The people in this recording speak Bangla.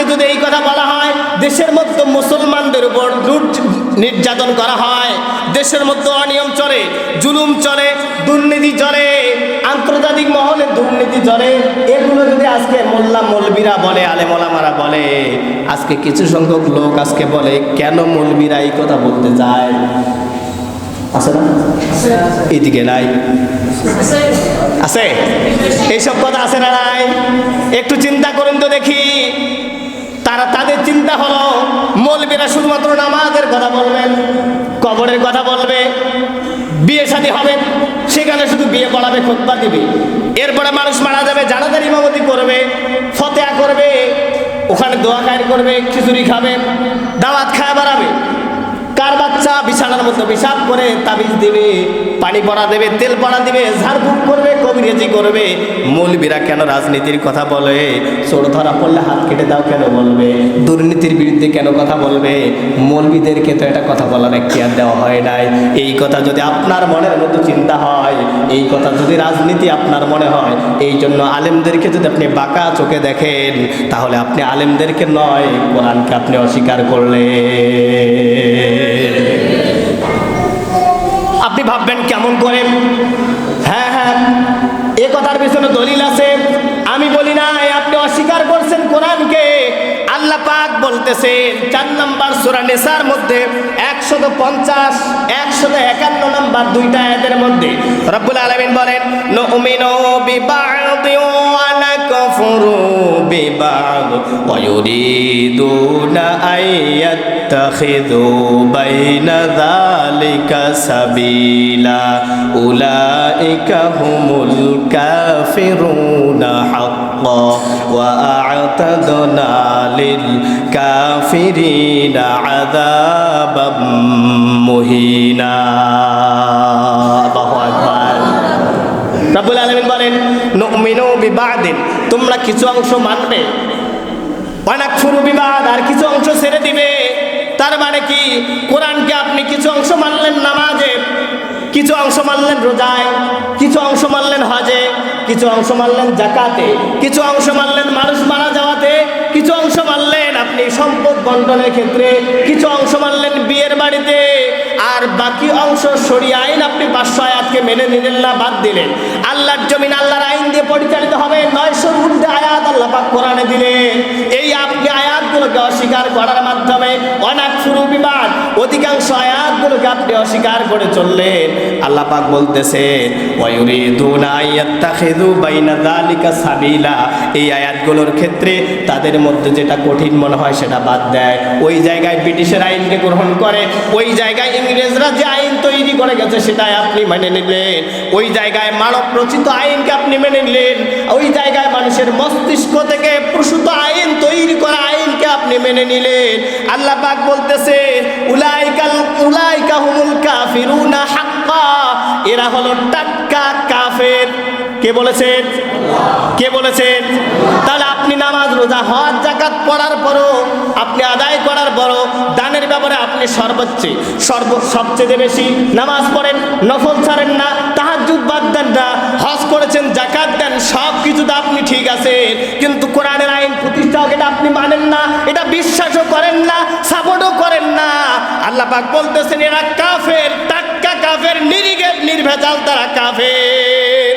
আজকে যদি এই কথা বলা হয়, দেশের মধ্যে মুসলমানদের উপর নির্যাতন করা হয়, দেশের মধ্যে অনিয়ম চলে, জুলুম চলে, দুর্নীতি চলে, আন্তর্জাতিক মহলে দুর্নীতি চলে, এগুলো যদি আজকে মোল্লা মৌলবীরা বলে, আলেম ওলামারা বলে, আজকে কিছু সংখ্যক লোক আজকে বলে কেন মৌলবীরা এই কথা বলতে যায়? আছে না? এইদিকে নাই? আছে? এইসব কথা আছে না নাই? একটু চিন্তা করুন তো দেখি। তাদের চিন্তা হলো মৌলবীরা শুধুমাত্র নামাজের কথা বলবেন, কবরের কথা বলবে, বিয়ে শাদী হবে সেখানে শুধু বিয়ে পড়াবে, খুতবা দিবে, এরপরে মানুষ মারা যাবে জানাজার ইমামতি করবে, ফতেহা করবে, ওখানে দোয়া খায়ের করবে, খিচুড়ি খাবে, দাওয়াত খায় বাড়াবে। কার বাচ্চা বিছানার মধ্যে পেশাব করে তাবিজ দিবে, পানি পড়া দেবে, তেল পড়া দিবে, ঝাড়ফুঁক করবে, কবিরাজি করবে। মৌলবীরা কেন রাজনীতির কথা বলে? চোর ধরা পড়লে হাত কেটে দাও কেন বলবে? দুর্নীতির বিরুদ্ধে কেন কথা বলবে? মৌলবীদেরকে তো এটা কথা বলার এখতিয়ার দেওয়া হয় নাই। এই কথা যদি আপনার মনের মতো চিন্তা হয়, এই কথা যদি রাজনীতি আপনার মনে হয়, এই জন্য আলেমদেরকে যদি আপনি বাঁকা চোখে দেখেন, তাহলে আপনি আলেমদেরকে নয়, কোরআনকে আপনি অস্বীকার করলেন। আপনি ভাববেন কেমন করে? হ্যাঁ, এ কথার পিছনে দলিল আছে, আমি বলি না, আপনি অস্বীকার করছেন কোরআনকে। আল্লাহ পাক বলতেছেন 4 নম্বর সূরা নিসার মধ্যে 150 151 নম্বর দুইটা আয়াতের মধ্যে রব্বুল আলামিন বলেন, নুমিনু বিবা'দি ওয়া নাকফুরু বিবা'দ ওয়া ইউরিদুনা আইয়াত্তাখিযু বাইনা যালিকা সাবিলা উলাইকা হুমুল কাফিরুনা হাক্কা ওয়া আ'তাদনা লিল কাফিরিনা আযাবাম মুহিনা। আল্লাহু আকবার। রব্বুল আলামিন বলেন, নুমিনু বিবা'দিন, তোমরা কিছু অংশ মানবে, ওয়া নাকফুরু বিবা'দ, আর কিছু অংশ ছেড়ে দিবে। তার মানে কি? কোরআনকে আপনি কিছু অংশ মানলেন নামাজে, কিছু অংশ মানলেন রোজায়, কিছু অংশ মানলেন হজে, কিছু অংশ মানলেন যাকাতে, কিছু অংশ মানলেন মানুষ মারা যাওয়াতে, কিছু অংশ মানলেন আপনি সম্পদ বন্টনের ক্ষেত্রে, কিছু অংশ মানলেন বিয়ের বাড়িতে, আর বাকি অংশ শরীয়ত আইন আপনি 500 আয়াতকে মেনে নিলেন না, বাদ দিলেন। আল্লাহর জমিন আল্লাহর আইন দিয়ে পরিচালিত হবে, 900-র ঊর্ধ্বে আয়াত আল্লাহ পাক কোরআনে দিলেন। এই আপনি আয়াতগুলোকে অস্বীকার করার মাধ্যমে অনাকফুরু বিবাদ, অধিকাংশ আয়াতগুলোকে আপনি অস্বীকার করে চললেন। আল্লাহ পাক বলতেছেন, ওয়া ইউরিদুনা আইয়াত্তাখিযু বাইনা যালিকা সাবিলা, এই আয়াতগুলোর ক্ষেত্রে তাদের মধ্যে যেটা কঠিন মনে হয় সেটা বাদ দেয়। ওই জায়গায় ব্রিটিশের আইনকে গ্রহণ করে, ওই জায়গায় ইংরেজরা যে আইন তৈরি করে গেছে সেটাই আপনি মেনে নিলেন, ওই জায়গায় মানব রচিত আইনকে আপনি মেনে নিলেন, ওই জায়গায় মানুষের মস্তিষ্ক থেকে প্রসূত আইন তৈরি করা আইনকে আপনি মেনে নিলেন। আল্লাহ পাক বলতেছে, উলাইকা হুমুল কাফিরুনা হাক্কা, এরা হলো টাটকা কাফের। কে বলেছেন? কে বলেছেন? তাহলে আপনি নামাজ রোজা হজ যাকাত পড়ার পরও, আপনি আদায় করার পরও, দানের ব্যাপারে আপনি সবচেয়ে বেশি নামাজ পড়েন, নফল ছাড়েন না, তাহাজ্জুদ বাদ দেন না, হজ করেছেন, যাকাত দেন, সব কিছুতে আপনি ঠিক আছেন, কিন্তু কোরআনের আইন প্রতিষ্ঠা হোক এটা আপনি মানেন না, এটা বিশ্বাসও করেন না, সাপোর্টও করেন না। আল্লাহ পাক বলতেছেন এরা কাফের, টাটকা কাফের, নির্ভেজাল তারা কাফের।